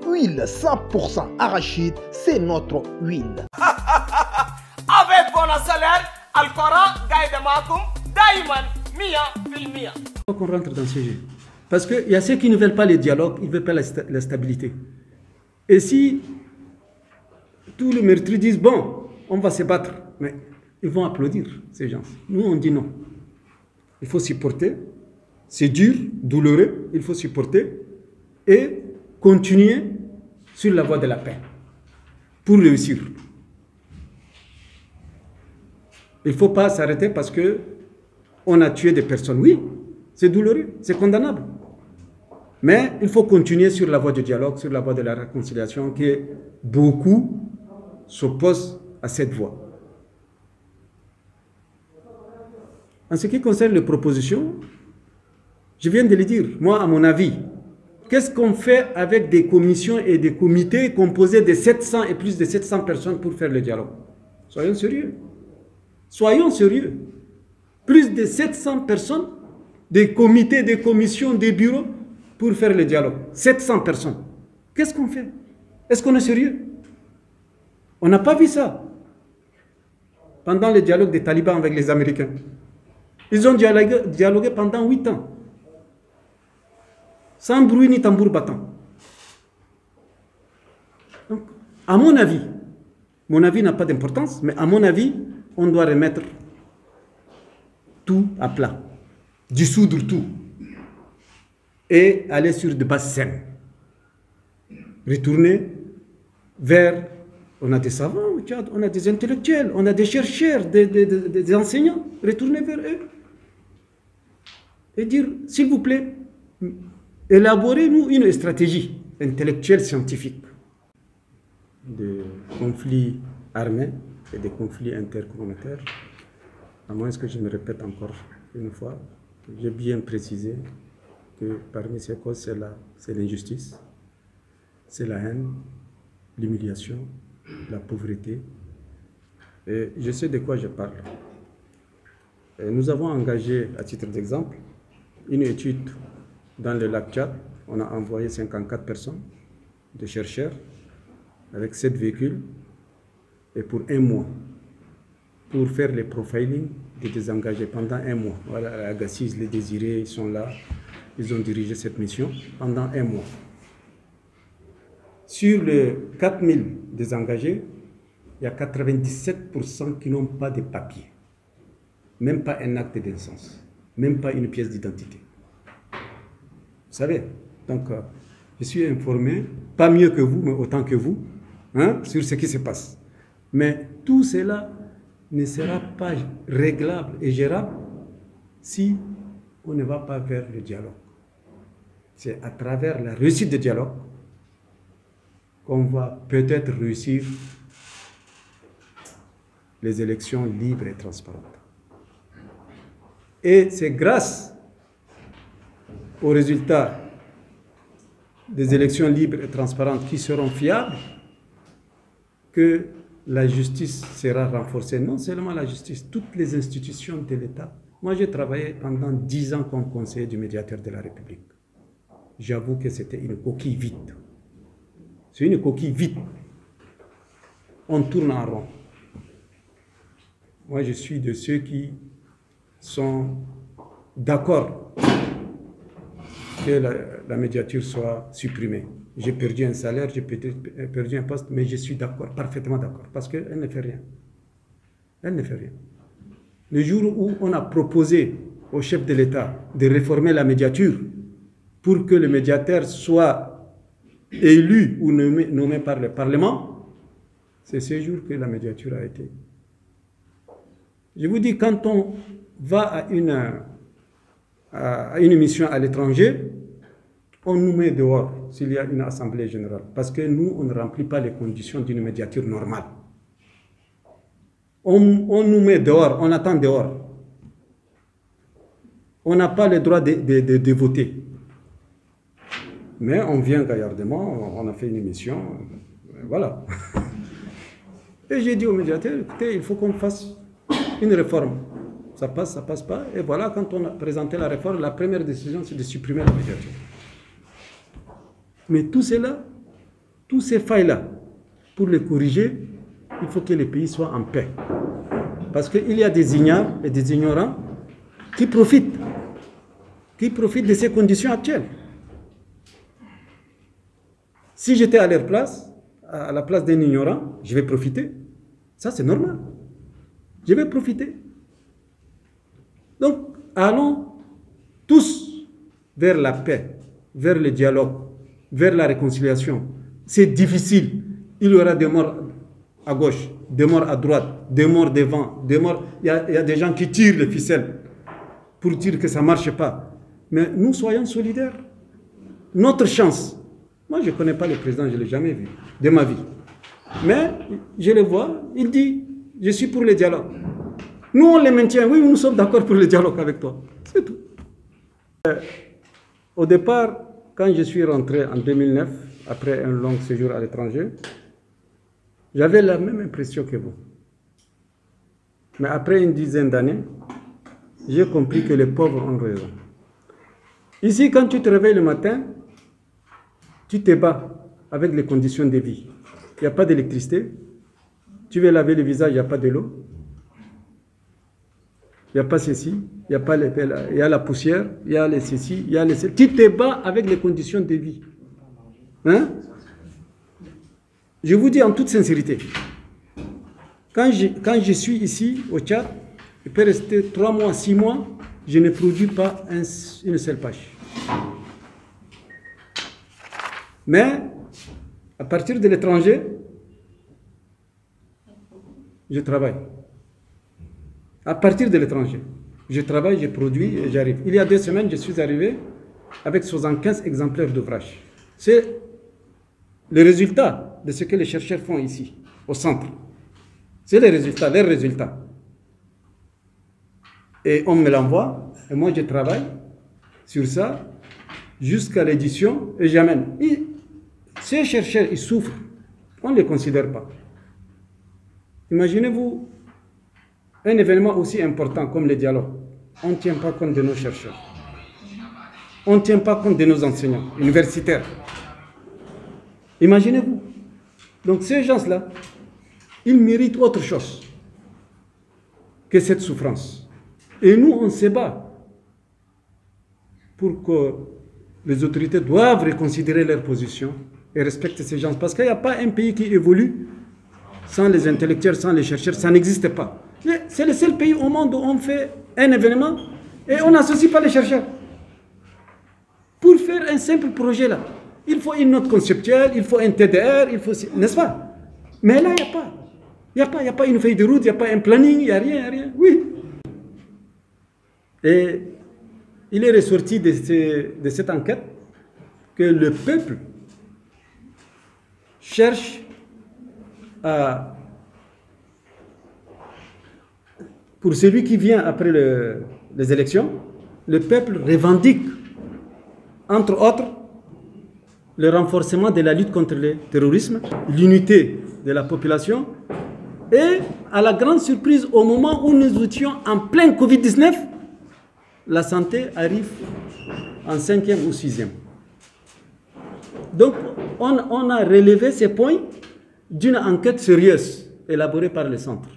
Huile 100% arachide, c'est notre huile. Avec bon salaire, Al-Coran, Gaïda Makoum, Daïman, Mia, Filmia. Il faut qu'on rentre dans ce sujet. Parce qu'il y a ceux qui ne veulent pas le dialogue, ils ne veulent pas la stabilité. Et si tous les meurtriers disent, bon, on va se battre, mais ils vont applaudir, ces gens. Nous, on dit non. Il faut supporter. C'est dur, douloureux, il faut supporter et continuer sur la voie de la paix pour réussir. Il ne faut pas s'arrêter parce qu'on a tué des personnes. Oui, c'est douloureux, c'est condamnable. Mais il faut continuer sur la voie du dialogue, sur la voie de la réconciliation, que beaucoup s'opposent à cette voie. En ce qui concerne les propositions, je viens de le dire, moi, à mon avis, qu'est-ce qu'on fait avec des commissions et des comités composés de 700 et plus de 700 personnes pour faire le dialogue? Soyons sérieux. Soyons sérieux. Plus de 700 personnes, des comités, des commissions, des bureaux pour faire le dialogue. 700 personnes. Qu'est-ce qu'on fait? Est-ce qu'on est sérieux? On n'a pas vu ça pendant le dialogue des talibans avec les Américains. Ils ont dialogué pendant 8 ans. Sans bruit ni tambour battant. Donc, à mon avis n'a pas d'importance, mais à mon avis, on doit remettre tout à plat, dissoudre tout, et aller sur de bases saines. Retourner vers, on a des savants au Tchad, on a des intellectuels, on a des chercheurs, des enseignants, retourner vers eux et dire, s'il vous plaît, élaborez-nous une stratégie intellectuelle, scientifique. Des conflits armés et des conflits intercommunautaires, à moins que je me répète encore une fois, j'ai bien précisé que parmi ces causes, c'est l'injustice, c'est la haine, l'humiliation, la pauvreté. Et je sais de quoi je parle. Et nous avons engagé, à titre d'exemple, une étude dans le lac Tchad. On a envoyé 54 personnes, des chercheurs, avec 7 véhicules, et pour 1 mois, pour faire le profiling des désengagés pendant 1 mois. Voilà, Agassiz, les désirés, ils sont là, ils ont dirigé cette mission pendant 1 mois. Sur les 4000 désengagés, il y a 97% qui n'ont pas de papier, même pas un acte de naissance, même pas une pièce d'identité. Vous savez, donc je suis informé, pas mieux que vous, mais autant que vous, hein, sur ce qui se passe. Mais tout cela ne sera pas réglable et gérable si on ne va pas vers le dialogue. C'est à travers la réussite du dialogue qu'on va peut-être réussir les élections libres et transparentes. Et c'est grâce aux résultats des élections libres et transparentes qui seront fiables que la justice sera renforcée. Non seulement la justice, toutes les institutions de l'État. Moi, j'ai travaillé pendant 10 ans comme conseiller du médiateur de la République. J'avoue que c'était une coquille vide. C'est une coquille vide. On tourne en rond. Moi, je suis de ceux qui sont d'accord que la médiature soit supprimée. J'ai perdu un salaire, j'ai perdu un poste, mais je suis d'accord, parfaitement d'accord, parce qu'elle ne fait rien. Elle ne fait rien. Le jour où on a proposé au chef de l'État de réformer la médiature pour que le médiateur soit élu ou nommé par le Parlement, c'est ce jour que la médiature a été. Je vous dis, quand on va à une mission à l'étranger, on nous met dehors s'il y a une assemblée générale. Parce que nous, on ne remplit pas les conditions d'une médiature normale. On nous met dehors, on attend dehors. On n'a pas le droit de voter. Mais on vient gaillardement, on a fait une émission, voilà. Et j'ai dit au médiateur, écoutez, il faut qu'on fasse une réforme. Ça passe pas. Et voilà, quand on a présenté la réforme, la première décision, c'est de supprimer la médiature. Mais tout cela, tous ces failles-là, pour les corriger, il faut que le pays soit en paix. Parce qu'il y a des ignares et des ignorants qui profitent de ces conditions actuelles. Si j'étais à leur place, à la place d'un ignorant, je vais profiter. Ça, c'est normal. Je vais profiter. Donc, allons tous vers la paix, vers le dialogue, vers la réconciliation. C'est difficile. Il y aura des morts à gauche, des morts à droite, des morts devant, des morts. Il y a des gens qui tirent les ficelles pour dire que ça ne marche pas. Mais nous soyons solidaires. Notre chance. Moi, je ne connais pas le président, je ne l'ai jamais vu de ma vie. Mais je le vois, il dit, je suis pour le dialogue. Nous, on les maintient. Oui, nous sommes d'accord pour le dialogue avec toi. C'est tout. Au départ, quand je suis rentré en 2009, après un long séjour à l'étranger, j'avais la même impression que vous. Mais après une dizaine d'années, j'ai compris que les pauvres ont raison. Ici, quand tu te réveilles le matin, tu te bats avec les conditions de vie. Il n'y a pas d'électricité. Tu veux laver le visage, il n'y a pas de l'eau. Il n'y a pas ceci, il y a la poussière, il y a les ceci, il y a les ceci. Tu te bats avec les conditions de vie. Hein? Je vous dis en toute sincérité, quand je suis ici au Tchad, je peux rester 3 mois, 6 mois, je ne produis pas une seule page. Mais, à partir de l'étranger, je travaille. À partir de l'étranger, je travaille, je produis et j'arrive. Il y a 2 semaines, je suis arrivé avec 75 exemplaires d'ouvrages. C'est le résultat de ce que les chercheurs font ici, au centre. C'est les résultats, leurs résultats. Et on me l'envoie, et moi je travaille sur ça jusqu'à l'édition et j'amène. Ces chercheurs, ils souffrent. On ne les considère pas. Imaginez-vous un événement aussi important comme le dialogue. On ne tient pas compte de nos chercheurs. On ne tient pas compte de nos enseignants universitaires. Imaginez-vous. Donc ces gens-là, ils méritent autre chose que cette souffrance. Et nous, on se bat pour que les autorités doivent reconsidérer leur position et respecter ces gens. Parce qu'il n'y a pas un pays qui évolue sans les intellectuels, sans les chercheurs, ça n'existe pas. C'est le seul pays au monde où on fait un événement et on n'associe pas les chercheurs. Pour faire un simple projet là, il faut une note conceptuelle, il faut un TDR, il faut... N'est-ce pas? Mais là, il n'y a pas. Il n'y a pas une feuille de route, il n'y a pas un planning, il n'y a rien. Oui. Et il est ressorti de cette enquête que le peuple cherche à... Pour celui qui vient après les élections, le peuple revendique, entre autres, le renforcement de la lutte contre le terrorisme, l'unité de la population, et à la grande surprise, au moment où nous étions en plein Covid-19, la santé arrive en 5e ou 6e. Donc, on a relevé ces points d'une enquête sérieuse élaborée par le centre.